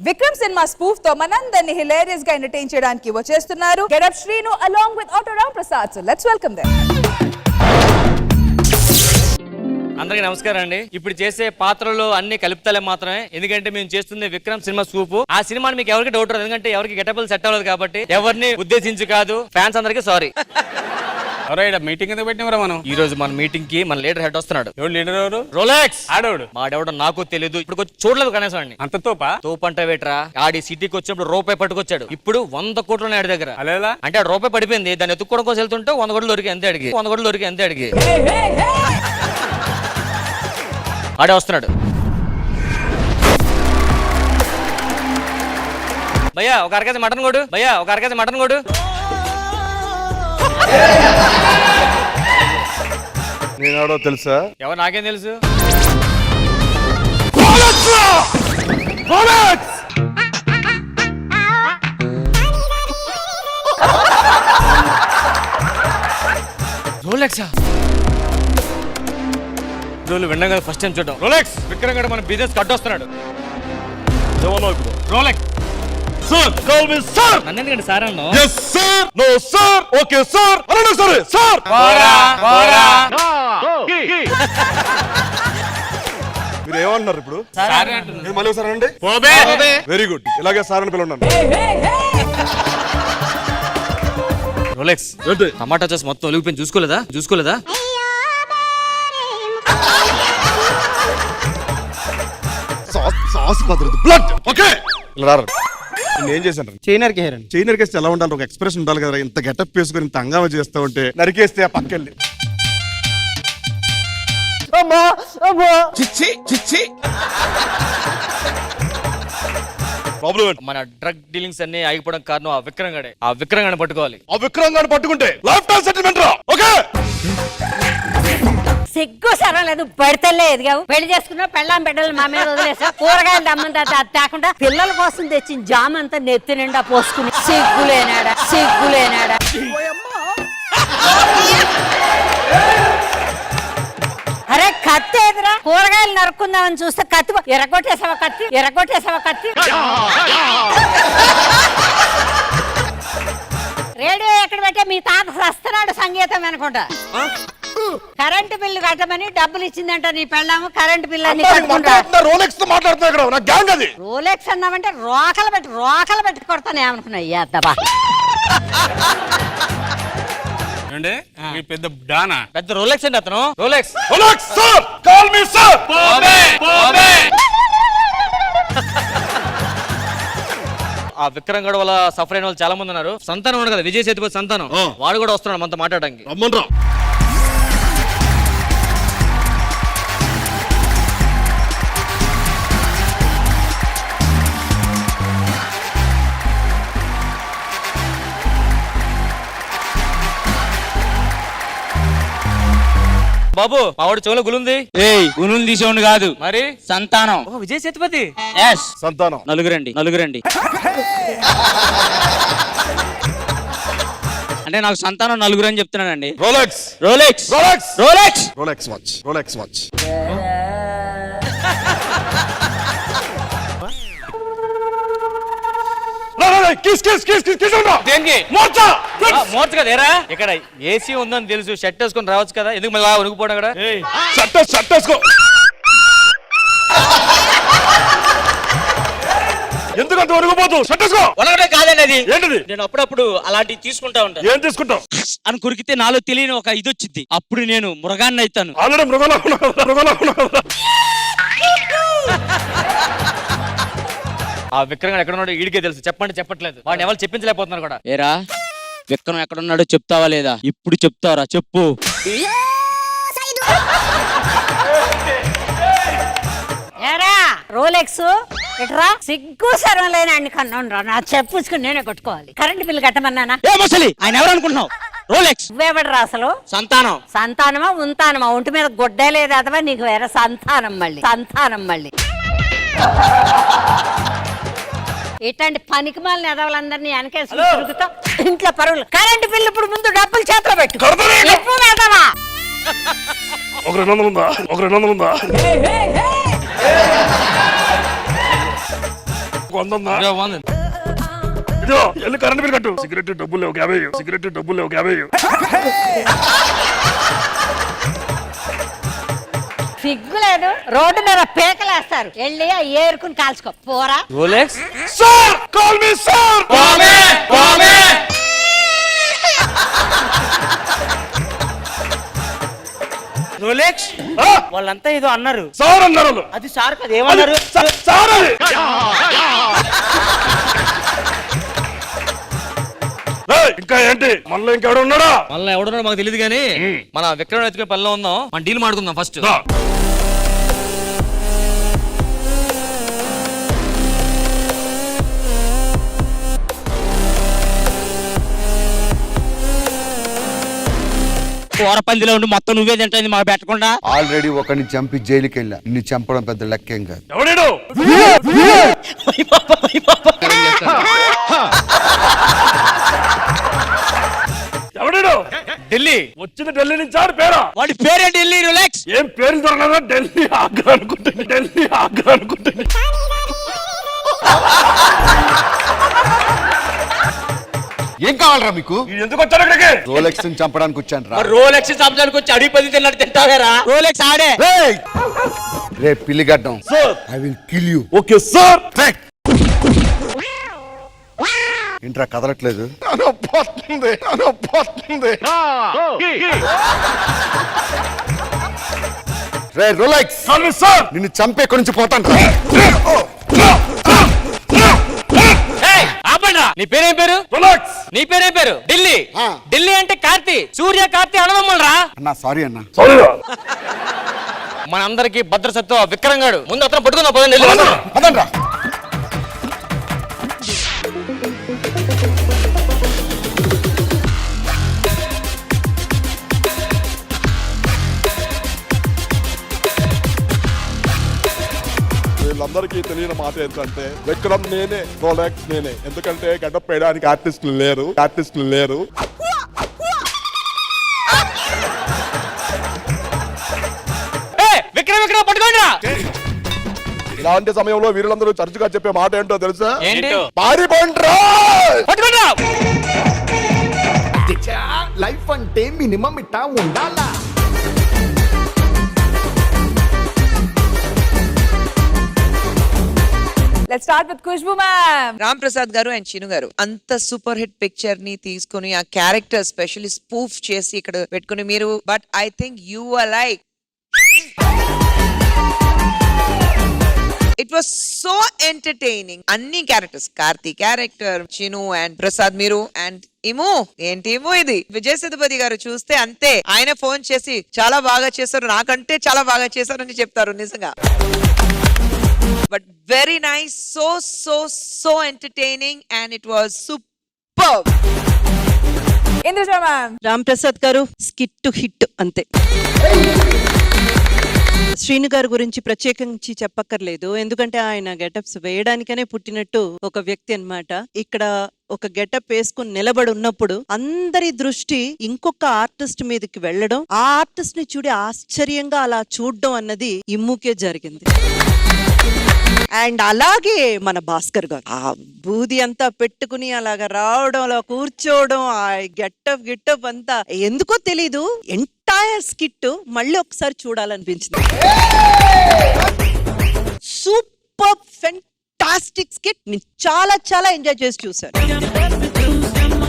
Vikram cinema spoof తో మనందరిని hilarious గా entertain చేయడానికి వచ్చేస్తున్నారు getup Srinu along with auto Ram Prasad. So let's welcome them. అందరికీ నమస్కారం అండి. ఇప్పుడు చేసే పాత్రలు అన్ని కలుపుతలే మాత్రమే, ఎందుకంటే మేము చేస్తుంది విక్రమ్ సినిమా స్కూప్. ఆ సినిమాని మీకు ఎవరికి డౌట్ రాదు, ఎందుకంటే ఎవరికి గెటబుల్ సెట్ అవ్వలేదు కాబట్టి. ఎవరిని ఉద్దేశించి కాదు, ఫ్యాన్స్ అందరికీ సారీ. మీటింగ్ ఎందుకు పెట్టినవరా మనం? ఈ రోజు మన మీటింగ్ కి మన లీడర్ హెడ్ వస్తున్నాడు. ఎవరు లీడర్? ఎవరు? రోలెక్స్ ఆడోడు. మాడెవడో నాకు తెలియదు, ఇప్పుడు చూడలేదు కనీసం అండి. అంత తోపా? తోపంట వేట్రా, ఆడి సిటీకి వచ్చినప్పుడు రూపాయి పట్టుకొచ్చాడు. ఇప్పుడు 100 కోట్లు ఆడి దగ్గర. అలా అంటే ఆ రూపాయి పడిపోయింది, దాన్ని ఎత్తుక్కోవడం కోసం వెళ్తుంటే 100 కోట్లు దొరికి అంతే అడిగి 100 కోట్లు దొరికి అంతే అడిగి ఆడే వస్తున్నాడు. భయ్యా ఒక అరకేజీ మటన్ కొడు, భయ్యా ఒక అరకేజీ మటన్ కొడు. నేనాడో తెలుసా? ఎవరు? నాకేం తెలుసు. రోలెక్సా? రోజులు విన్నాం కదా, ఫస్ట్ టైం చూద్దాం. రోలెక్స్ విక్రమ్ గడ మన బిజినెస్ కట్టొస్తున్నాడు. Rolex sir, call me sir. నన్ను ఎందుకంటే సార్ అన్నావు? yes sir, no sir, okay sir, అన్న సరే సార్. మీరు ఏమన్నారు ఇప్పుడు? నేను మళ్ళీ సార్ అండి. వెరీ గుడ్, ఇలాగే సార్ అని పిలున్నాను. రోలెక్స్ టమాటా చేసి మొత్తం ఒలిగిపోయింది, చూసుకోలేదా? సాస్ కదరదు, బ్లడ్. ఓకే ఇలా రారు. నేను ఏం చేశాను? చైన్ నరికేస్తే ఎలా ఉండాలి? ఒక ఎక్స్ప్రెషన్ ఉండాలి కదా. ఇంత గెటప్ వేసుకొని ఇంత హంగామా చేస్తా ఉంటే నరికేస్తే ఆ పక్కెళ్ళి మన డ్రగ్ డీలింగ్స్ అన్ని ఆగిపోవడం కారణం ఆ విక్రమ్ గడే. ఆ విక్రమ్ గడ పట్టుకోవాలి. ఆ విక్రమ్ గారిని పట్టుకుంటే లైఫ్ టైం సెటిల్మెంట్ రా. ఓకే సిగ్గు సరలేదు, పడితేలే ఎదిగావు. పెళ్లి చేసుకున్నావు, పెళ్ళాం బిడ్డలు మా మీద వదిలేసావు. కూరగాయలు దమ్మంతా తేకుండా పిల్లల కోసం తెచ్చిన జామ్ అంతా నెత్తి నిండా పోసుకుని సిగ్గులేనాడా. అరే కత్తి ఎదురా, కూరగాయలు నరుక్కుందామని చూస్తే కత్తి ఎరగొట్టేసావా కత్తి. రేడియో ఎక్కడ పెట్టే మీ తాత సస్తున్నాడు సంగీతం అనుకుంటా. కరెంటు బిల్లు కట్టమని డబ్బులు ఇచ్చిందంట నీ పెళ్ళాము. కరెంటు బిల్లు రోలెక్స్ అన్నామంటే రోకలు పెట్టి కొడతాను ఏమనుకున్నా. పెద్ద డానా, పెద్ద రోలెక్స్ అండి అతను. Rolex sir, call me sir. ఆ విక్రమ్ గడ వల్ల సఫర్ అయిన వాళ్ళు చాలా మంది ఉన్నారు. సంతానం ఉన్నాడు కదా, విజయ్ సేతుపతి సంతానం, వాడు కూడా వస్తున్నాడు మనతో మాట్లాడడానికి. బాబు మావాడు చెవులో గులుంది. గుణులు తీసేవాడు కాదు, మరి సంతానం. విజయ్ సేతుపతి సంతానం. నలుగురండి. అంటే నాకు సంతానం నలుగురు అని చెప్తున్నానండి. Rolex watch. మోర్చ కదేరా, ఇక్కడ ఏసీ ఉందని తెలుసు, షర్ట్ వేసుకొని రావచ్చు కదా, ఎందుకు మళ్ళీ ఉనికిపోవడం కూడా? షర్ట్ వేసుకో. ఎందుకంటే ఉనికిపోతు షర్ట్ వేసుకో. ఒనగడే కాదండి అది. ఏంటిది? నేను అప్పుడప్పుడు అలాంటివి తీసుకుంటా ఉంటాను. ఏం తీసుకుంటావు అని కురికితే నాలో తెలియని ఒక ఇది వచ్చింది. అప్పుడు నేను మృగాన్ని అవుతాను. ఆల్రెడీ మృగంలో. ఆ విక్రమ్ ఎక్కడ ఉన్నాడు ఈడికే తెలుసు, చెప్పట్లేదు. వాడిని ఎవరు చెప్పించలేకపోతున్నారు కూడా. ఏరా విక్రమ్ ఎక్కడున్నాడో చెప్తావా లేదా? ఇప్పుడు చెప్తావరా? చెప్పు. రోలెక్స్ ఎట్రా, సిగ్గు సర్వం లేని కన్నాను రా. నా చెప్పుకుని నేనే కొట్టుకోవాలి. కరెంటు బిల్లు కట్టమన్నానా? ఆయన ఎవరు అనుకుంటున్నావు? రోలెక్స్. నువ్వేవడరా అసలు? సంతానమా ఉంటానమా? ఒంటి మీద గుడ్డే లేదు అదవా నీకు వేరే సంతానం మళ్ళీ. ఇట్లాంటి పనికిమాలిన ఎదవలందరినీ వెనకేసి తిరుగుతాం. ఇంట్లో పరువులు. కరెంటు బిల్లు ఇప్పుడు ముందు డబ్బులు చేతిలో పెట్టు. ఒక 200 ఉందా? వంద ఇదిగో 100. ఇదో ఎల్లు కరెంట్ బిల్ కట్టు. సిగరెట్ డబ్బులు లేవు 50. సిగరెట్ డబ్బులు లేవు 50. సిగ్గులేదు, రోడ్డు మీద పేకలేస్తారు. వెళ్ళి ఆ ఏరుకుని కాల్చుకో పోరా. Rolex sir call me sir. Rolex వాళ్ళంతా ఏదో అన్నారు. సార్ అన్నారు. అది సార్ కదా ఏమన్నారు? సార్ అది. ఏయ్, ఇంకా ఏంటి మళ్ళీ ఇంకెవడు ఉన్నాడా? మళ్ళీ ఎవడున్నాడో మాకు తెలియదు కానీ మన విక్రమ్ ఎత్తుకునే పనిలో ఉందాం. మన డీల్ మాడుకుందాం ఫస్ట్. దా. కూర పందిలో ఉండి మొత్తం నువ్వే తింటుంది మాకు పెట్టకుండా. ఆల్రెడీ ఒకరిని చంపి జైలుకి వెళ్ళా. నిన్ను చంపడం పెద్ద లెక్కేం కాదు. ఎవడీడు? ఎవడీడు? ఢిల్లీ వచ్చింది ఢిల్లీ నుంచి ఆడు పేరా? వాడి పేరేంటి వెళ్ళి రిలాక్స్. ఏం పేరు దొరకదా? ఢిల్లీ ఆగ్రా అనుకుంటుంది. ఢిల్లీ ఆగ్రా అనుకుంటుంది. ఏం కావాలరా మీకు? ఇది ఎందుకు వచ్చాడు ఇక్కడికి? రోలెక్స్ ని చంపడానికి వచ్చాను రా. రోలెక్స్ చంపడానికి వచ్చి అడిగి 10 తిన్నట్టు తింటావేరా? రోలెక్స్ ఆడే. రే పిల్లిగడ్డం, sir. I will kill you. Okay sir. ఇంట్రా కదలట్లేదు. రే రోలెక్స్, కాల్ మీ సార్. నిన్ను చంపే ఎక్కడి నుంచి పోతాను రా. ఏయ్, ఆపండ్రా. నీ పేరేం పేరు? రిలాక్స్. నీ పేరేం పేరు? ఢిల్లీ. ఆ. ఢిల్లీ అంటే కార్తీ, సూర్య కార్తీ అన్నదమ్ములు రా. అన్నా సారీ అన్నా. సారీరా. మన అందరికి భద్రసత్వ విక్రమ్ గాడు. ముందు అతను పట్టుకుందాం పదండి. పదండ్రా. వీళ్ళందరికీ తెలియని మాట ఏంటంటే విక్రమ్ నేనే, రోలెక్స్ నేనే. ఎందుకంటే గడ్డప్ వేయడానికి ఆర్టిస్టులు లేరు. విక్రమ్ విక్రమ్ పట్టుకోండిరా. ఇలాంటి సమయంలో వీరులందరూ చర్చగా చెప్పే మాట ఏంటో తెలుసా? ఏంటి? పారిపోండ్రా. పట్టుకోండిరా. లైఫ్ అంటే మినిమం ఇట్టా ఉండాలా. Let's start with Khushbu ma'am. Ram Prasad గారు అండ్ చిను గారు అంత సూపర్ హిట్ పిక్చర్ ని తీసుకుని ఆ క్యారెక్టర్ స్పెషల్లీ స్పూఫ్ చేసి ఇక్కడ పెట్టుకుని మీరు, but I think you are like it was so entertaining. అన్ని characters, Karthi character, Chinu and Prasad మీరు అండ్ ఇమో ఏంటి ఇమో ఇది విజయ్ సేతుపతి గారు చూస్తే అంతే. ఆయన ఫోన్ చేసి చాలా బాగా చేశారు, నాకంటే చాలా బాగా చేశారని చెప్తారు నిజంగా. But very nice, so entertaining and it was super. Indra ma'am. Ram Prasad గారు స్కిట్ హిట్ అంతే. శ్రీను గారి గురించి ప్రత్యేకించి చెప్పక్కర్లేదు, ఎందుకంటే ఆయన గెటప్స్ వేయడానికనే పుట్టినట్టు ఒక వ్యక్తి అన్నమాట. ఇక్కడ ఒక గెటప్ వేసుకుని నిలబడి ఉన్నప్పుడు అందరి దృష్టి ఇంకొక ఆర్టిస్ట్ మీదకి వెళ్ళడం, ఆ ఆర్టిస్ట్ ని చూడి ఆశ్చర్యంగా అలా చూడడం అన్నది ఇమ్ముకే జరిగింది. అండ్ అలాగే మన భాస్కర్ గారు ఆ బూది అంతా పెట్టుకుని అలాగా రావడం, అలా కూర్చోవడం, ఆ గెటప్ అంతా ఎందుకో తెలీదు, ఎంటైర్ స్కిట్ మళ్ళీ ఒకసారి చూడాలనిపించింది. Super fantastic skit. నేను చాలా ఎంజాయ్ చేసి చూసాను.